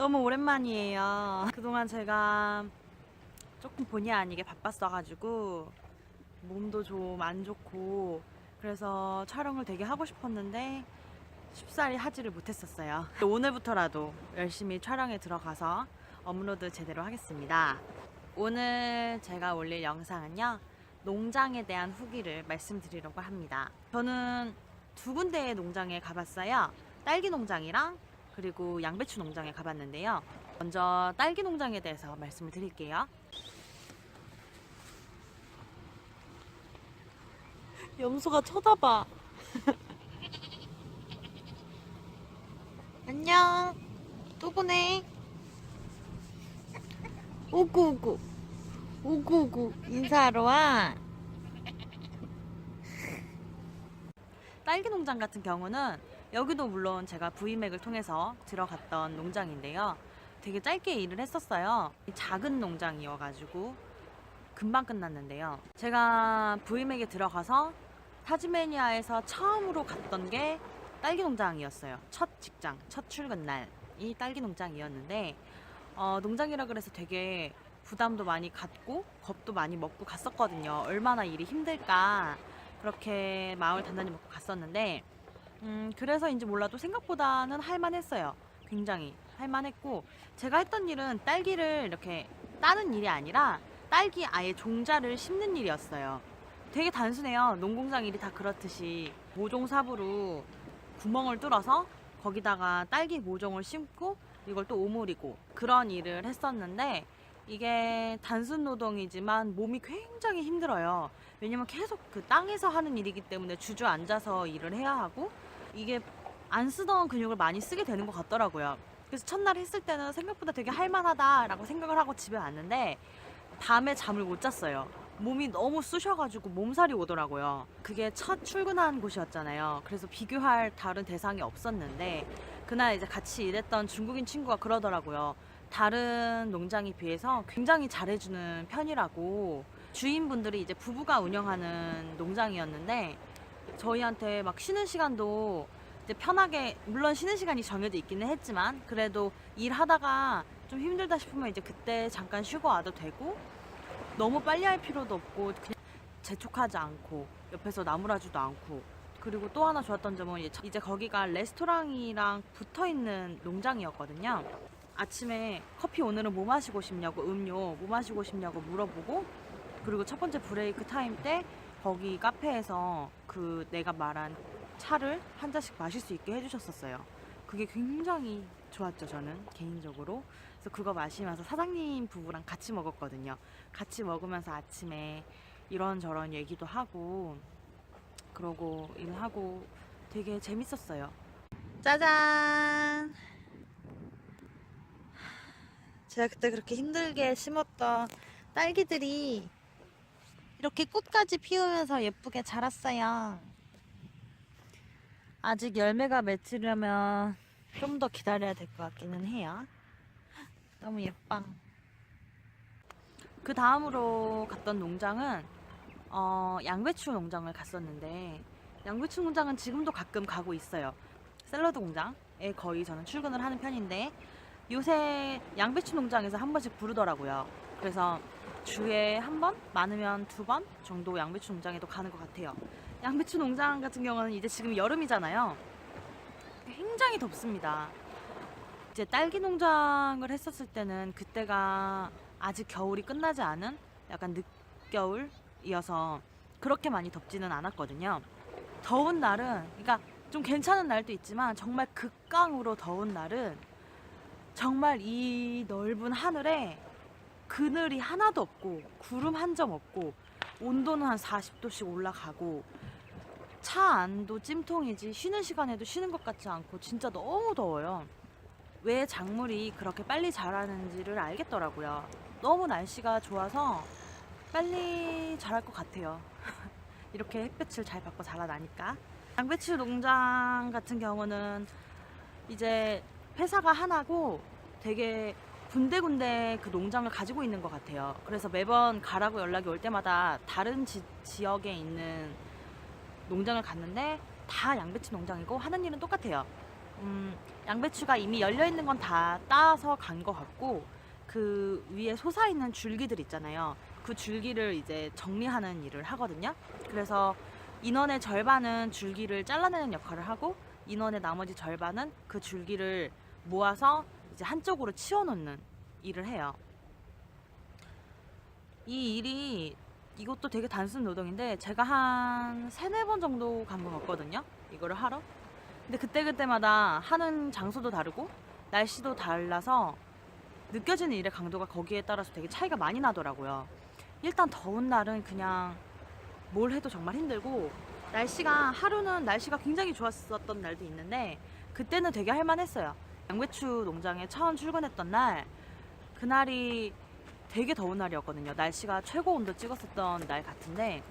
너무 오랜만이에요. 그동안 제가 조금 본의 아니게 바빴어가지고 몸도 좀 안 좋고 그래서 촬영을 되게 하고 싶었는데 쉽사리 하지를 못했었어요. 오늘부터라도 열심히 촬영에 들어가서 업로드 제대로 하겠습니다. 오늘 제가 올릴 영상은요, 농장에 대한 후기를 말씀드리려고 합니다. 저는 두 군데의 농장에 가봤어요. 딸기 농장이랑 그리고 양배추 농장에 가봤는데요. 먼저 딸기 농장에 대해서 말씀을 드릴게요. 염소가 쳐다봐. 안녕. 또 보네. 오구오구. 오구오구. 인사하러 와. 딸기 농장 같은 경우는 여기도 물론 제가 부임맥을 통해서 들어갔던 농장인데요. 되게 짧게 일을 했었어요. 작은 농장이어가지고 금방 끝났는데요. 제가 부임맥에 들어가서 타즈메니아에서 처음으로 갔던 게 딸기 농장이었어요. 첫 직장, 첫 출근 날이 딸기 농장이었는데 농장이라 그래서 되게 부담도 많이 갖고 겁도 많이 먹고 갔었거든요. 얼마나 일이 힘들까 그렇게 마음을 단단히 먹고 갔었는데 그래서인지 몰라도 생각보다는 할만했어요. 굉장히 할만했고, 제가 했던 일은 딸기를 이렇게 따는 일이 아니라 딸기 아예 종자를 심는 일이었어요. 되게 단순해요. 농공장 일이 다 그렇듯이 모종삽으로 구멍을 뚫어서 거기다가 딸기 모종을 심고 이걸 또 오므리고 그런 일을 했었는데, 이게 단순 노동이지만 몸이 굉장히 힘들어요. 왜냐면 계속 그 땅에서 하는 일이기 때문에 주저앉아서 일을 해야 하고, 이게 안 쓰던 근육을 많이 쓰게 되는 것 같더라고요. 그래서 첫날 했을 때는 생각보다 되게 할만하다라고 생각을 하고 집에 왔는데 밤에 잠을 못 잤어요. 몸이 너무 쑤셔가지고 몸살이 오더라고요. 그게 첫 출근한 곳이었잖아요. 그래서 비교할 다른 대상이 없었는데 그날 이제 같이 일했던 중국인 친구가 그러더라고요. 다른 농장에 비해서 굉장히 잘해주는 편이라고. 주인분들이 이제 부부가 운영하는 농장이었는데 저희한테 막 쉬는 시간도 이제 편하게, 물론 쉬는 시간이 정해져 있기는 했지만 그래도 일하다가 좀 힘들다 싶으면 이제 그때 잠깐 쉬고 와도 되고, 너무 빨리 할 필요도 없고 그냥 재촉하지 않고 옆에서 나무라지도 않고. 그리고 또 하나 좋았던 점은 이제 거기가 레스토랑이랑 붙어있는 농장이었거든요. 아침에 커피 오늘은 뭐 마시고 싶냐고, 음료 뭐 마시고 싶냐고 물어보고, 그리고 첫 번째 브레이크 타임 때 거기 카페에서 그 내가 말한 차를 한 잔씩 마실 수 있게 해주셨었어요. 그게 굉장히 좋았죠, 저는 개인적으로. 그래서 그거 마시면서 사장님 부부랑 같이 먹었거든요. 같이 먹으면서 아침에 이런저런 얘기도 하고 그러고 일하고 되게 재밌었어요. 짜잔! 제가 그때 그렇게 힘들게 심었던 딸기들이 이렇게 꽃까지 피우면서 예쁘게 자랐어요. 아직 열매가 맺으려면 좀 더 기다려야 될 것 같기는 해요. 너무 예뻐. 그 다음으로 갔던 농장은 양배추 농장을 갔었는데, 양배추 농장은 지금도 가끔 가고 있어요. 샐러드 공장에 거의 저는 출근을 하는 편인데 요새 양배추 농장에서 한 번씩 부르더라고요. 그래서 주에 한 번, 많으면 두 번 정도 양배추 농장에도 가는 것 같아요. 양배추 농장 같은 경우는 이제 지금 여름이잖아요. 굉장히 덥습니다. 이제 딸기 농장을 했었을 때는 그때가 아직 겨울이 끝나지 않은 약간 늦겨울이어서 그렇게 많이 덥지는 않았거든요. 더운 날은, 그러니까 좀 괜찮은 날도 있지만 정말 극강으로 더운 날은 정말 이 넓은 하늘에 그늘이 하나도 없고 구름 한 점 없고 온도는 한 40도씩 올라가고 차 안도 찜통이지 쉬는 시간에도 쉬는 것 같지 않고 진짜 너무 더워요. 왜 작물이 그렇게 빨리 자라는지를 알겠더라고요. 너무 날씨가 좋아서 빨리 자랄 것 같아요. 이렇게 햇볕을 잘 받고 자라나니까. 양배추 농장 같은 경우는 이제 회사가 하나고 되게 군데군데 그 농장을 가지고 있는 것 같아요. 그래서 매번 가라고 연락이 올 때마다 다른 지역에 있는 농장을 갔는데 다 양배추 농장이고 하는 일은 똑같아요. 양배추가 이미 열려 있는 건 다 따서 간 것 같고 그 위에 솟아 있는 줄기들 있잖아요. 그 줄기를 이제 정리하는 일을 하거든요. 그래서 인원의 절반은 줄기를 잘라내는 역할을 하고 인원의 나머지 절반은 그 줄기를 모아서 이제 한쪽으로 치워놓는 일을 해요. 이 일이 이것도 되게 단순 노동인데 제가 한 세네 번 정도 간 것 같거든요. 이거를 하러. 근데 그때그때마다 하는 장소도 다르고 날씨도 달라서 느껴지는 일의 강도가 거기에 따라서 되게 차이가 많이 나더라고요. 일단 더운 날은 그냥 뭘 해도 정말 힘들고 하루는 날씨가 굉장히 좋았었던 날도 있는데 그때는 되게 할만했어요. 양배추 농장에 처음 출근했던 날 그날이 되게 더운 날이었거든요. 날씨가 최고 온도 찍었었던 날 같은데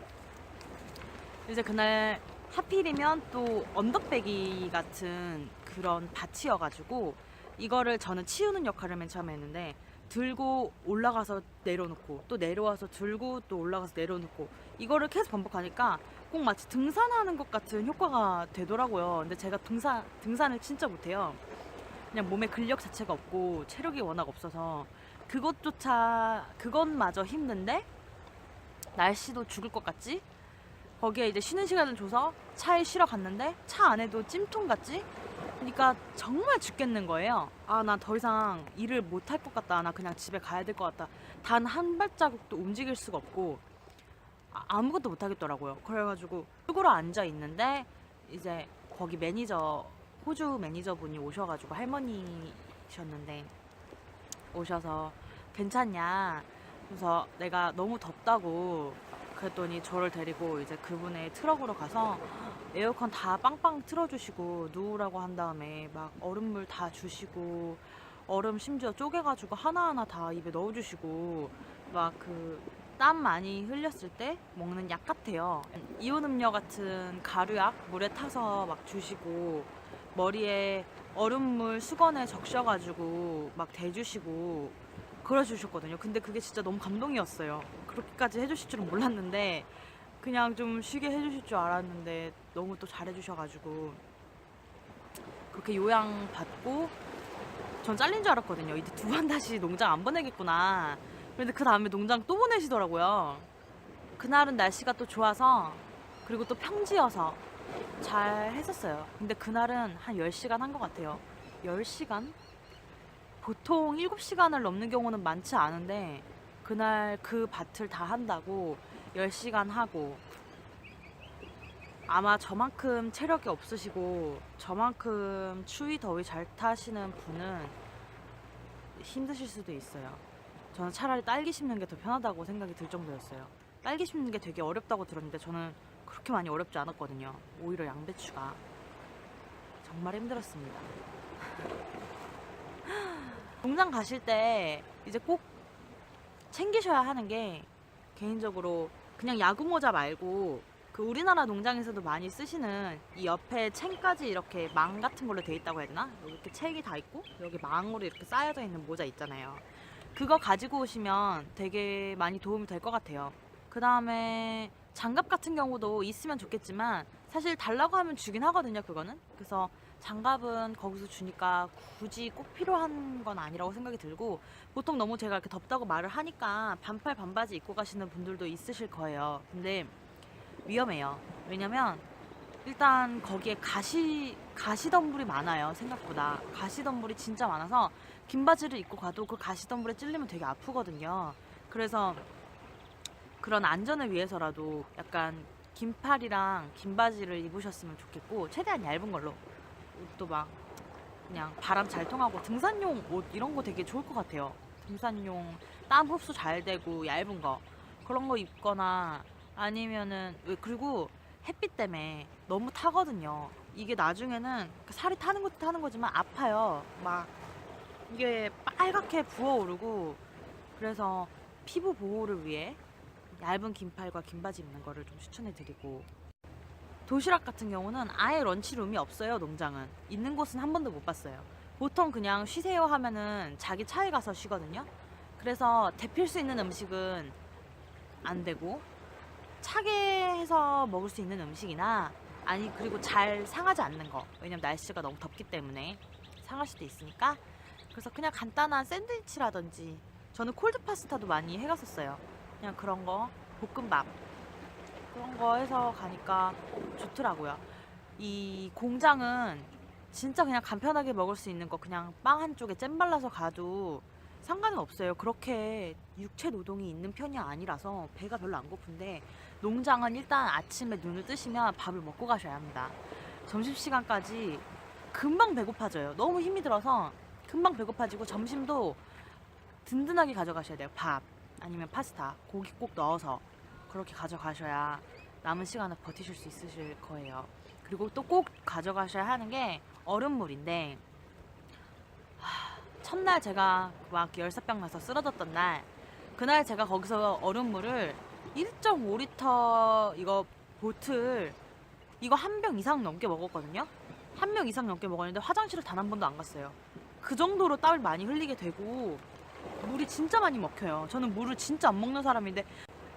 이제 그날 하필이면 또 언덕배기 같은 그런 밭이어가지고 이거를 저는 치우는 역할을 맨 처음에 했는데 들고 올라가서 내려놓고 또 내려와서 들고 또 올라가서 내려놓고 이거를 계속 반복하니까 꼭 마치 등산하는 것 같은 효과가 되더라고요. 근데 제가 등산을 진짜 못해요. 그냥 몸에 근력 자체가 없고 체력이 워낙 없어서 그것마저 힘든데 날씨도 죽을 것 같지? 거기에 이제 쉬는 시간을 줘서 차에 쉬러 갔는데 차 안에도 찜통 같지? 그러니까 정말 죽겠는 거예요. 아, 나 더 이상 일을 못 할 것 같다. 나 그냥 집에 가야 될 것 같다. 단 한 발자국도 움직일 수가 없고 아무것도 못 하겠더라고요. 그래가지고 흙으로 앉아 있는데 이제 거기 호주 매니저분이 오셔가지고 할머니셨는데 오셔서 괜찮냐? 그래서 내가 너무 덥다고 그랬더니 저를 데리고 이제 그분의 트럭으로 가서 에어컨 다 빵빵 틀어주시고 누우라고 한 다음에 막 얼음물 다 주시고 얼음 심지어 쪼개가지고 하나하나 다 입에 넣어주시고 막 그 땀 많이 흘렸을 때 먹는 약 같아요. 이온 음료 같은 가루약 물에 타서 막 주시고 머리에 얼음물 수건에 적셔가지고 막 대주시고 그러주셨거든요. 근데 그게 진짜 너무 감동이었어요. 그렇게까지 해주실 줄은 몰랐는데 그냥 좀 쉬게 해주실 줄 알았는데 너무 또 잘해주셔가지고 그렇게 요양받고 전 잘린 줄 알았거든요. 이제 두 번 다시 농장 안 보내겠구나. 그런데 그 다음에 농장 또 보내시더라고요. 그날은 날씨가 또 좋아서 그리고 또 평지여서 잘 했었어요. 근데 그날은 한 10시간 한 것 같아요. 10시간? 보통 7시간을 넘는 경우는 많지 않은데 그날 그 밭을 다 한다고 10시간 하고 아마 저만큼 체력이 없으시고 저만큼 추위 더위 잘 타시는 분은 힘드실 수도 있어요. 저는 차라리 딸기 심는 게 더 편하다고 생각이 들 정도였어요. 딸기 심는 게 되게 어렵다고 들었는데 저는 그렇게 많이 어렵지 않았거든요. 오히려 양배추가 정말 힘들었습니다. 농장 가실 때 이제 꼭 챙기셔야 하는 게 개인적으로 그냥 야구 모자 말고 그 우리나라 농장에서도 많이 쓰시는 이 옆에 챙까지 이렇게 망 같은 걸로 돼 있다고 해야 되나? 이렇게 책이 다 있고 여기 망으로 이렇게 쌓여져 있는 모자 있잖아요. 그거 가지고 오시면 되게 많이 도움이 될 것 같아요. 그 다음에 장갑 같은 경우도 있으면 좋겠지만 사실 달라고 하면 주긴 하거든요, 그거는. 그래서 장갑은 거기서 주니까 굳이 꼭 필요한 건 아니라고 생각이 들고 보통 너무 제가 이렇게 덥다고 말을 하니까 반팔 반바지 입고 가시는 분들도 있으실 거예요. 근데 위험해요. 왜냐면 일단 거기에 가시덤불이 많아요. 생각보다 가시덤불이 진짜 많아서 긴 바지를 입고 가도 그 가시덤불에 찔리면 되게 아프거든요. 그래서 그런 안전을 위해서라도 약간 긴팔이랑 긴 바지를 입으셨으면 좋겠고 최대한 얇은 걸로 옷도 막 그냥 바람 잘 통하고 등산용 옷 이런 거 되게 좋을 것 같아요. 등산용 땀 흡수 잘 되고 얇은 거 그런 거 입거나 아니면은 그리고 햇빛 때문에 너무 타거든요. 이게 나중에는 살이 타는 것도 타는 거지만 아파요. 막 이게 빨갛게 부어오르고 그래서 피부 보호를 위해 얇은 긴팔과 긴 바지 입는 거를 좀 추천해드리고 도시락 같은 경우는 아예 런치룸이 없어요. 농장은 있는 곳은 한 번도 못 봤어요. 보통 그냥 쉬세요 하면은 자기 차에 가서 쉬거든요. 그래서 데필 수 있는 음식은 안 되고 차게 해서 먹을 수 있는 음식이나 아니 그리고 잘 상하지 않는 거. 왜냐면 날씨가 너무 덥기 때문에 상할 수도 있으니까. 그래서 그냥 간단한 샌드위치라든지 저는 콜드 파스타도 많이 해갔었어요. 그냥 그런 거 볶음밥 그런 거 해서 가니까 좋더라고요. 이 공장은 진짜 그냥 간편하게 먹을 수 있는 거 그냥 빵 한쪽에 잼 발라서 가도 상관은 없어요. 그렇게 육체 노동이 있는 편이 아니라서 배가 별로 안 고픈데 농장은 일단 아침에 눈을 뜨시면 밥을 먹고 가셔야 합니다. 점심시간까지 금방 배고파져요. 너무 힘이 들어서 금방 배고파지고 점심도 든든하게 가져가셔야 돼요. 밥 아니면 파스타 고기 꼭 넣어서 그렇게 가져가셔야 남은 시간을 버티실 수 있으실 거예요. 그리고 또 꼭 가져가셔야 하는 게 얼음물인데 첫날 제가 막 열사병 나서 쓰러졌던 날 그날 제가 거기서 얼음물을 1.5리터 이거 보틀 이거 한 병 이상 넘게 먹었거든요. 한 병 이상 넘게 먹었는데 화장실을 단 한 번도 안 갔어요. 그 정도로 땀을 많이 흘리게 되고 물이 진짜 많이 먹혀요. 저는 물을 진짜 안 먹는 사람인데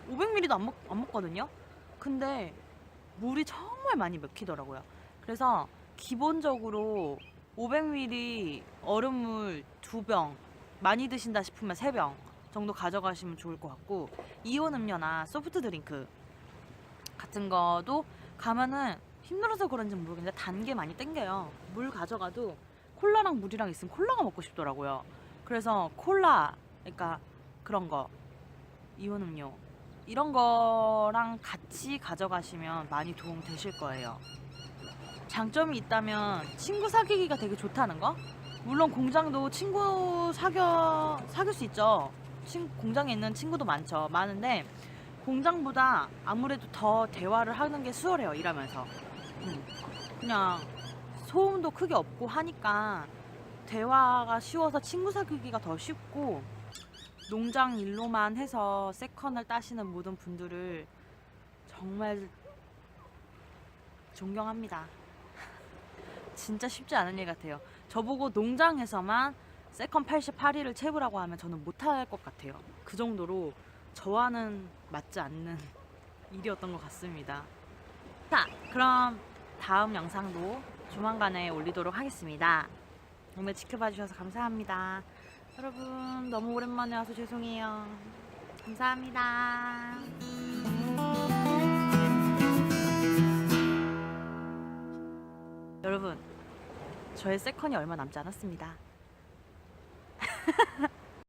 500ml도 안 먹거든요. 근데 물이 정말 많이 먹히더라고요. 그래서 기본적으로 500ml 얼음물 2병, 많이 드신다 싶으면 3병 정도 가져가시면 좋을 것 같고, 이온 음료나 소프트 드링크 같은 거도 가면은 힘들어서 그런지 모르겠는데 단 게 많이 땡겨요. 물 가져가도 콜라랑 물이랑 있으면 콜라가 먹고 싶더라고요. 그래서 콜라, 그러니까 그런 거, 이온 음료 이런 거랑 같이 가져가시면 많이 도움 되실 거예요. 장점이 있다면 친구 사귀기가 되게 좋다는 거? 물론 공장도 친구 사귈 수 있죠. 공장에 있는 친구도 많은데 공장보다 아무래도 더 대화를 하는 게 수월해요, 일하면서. 그냥 소음도 크게 없고 하니까 대화가 쉬워서 친구 사귀기가 더 쉽고, 농장 일로만 해서 세컨을 따시는 모든 분들을 정말 존경합니다. 진짜 쉽지 않은 일 같아요. 저보고 농장에서만 세컨 88일을 채우라고 하면 저는 못할 것 같아요. 그 정도로 저와는 맞지 않는 일이었던 것 같습니다. 자, 그럼 다음 영상도 조만간에 올리도록 하겠습니다. 오늘 지켜봐 주셔서 감사합니다. 여러분 너무 오랜만에 와서 죄송해요. 감사합니다. 여러분 저의 세컨이 얼마 남지 않았습니다.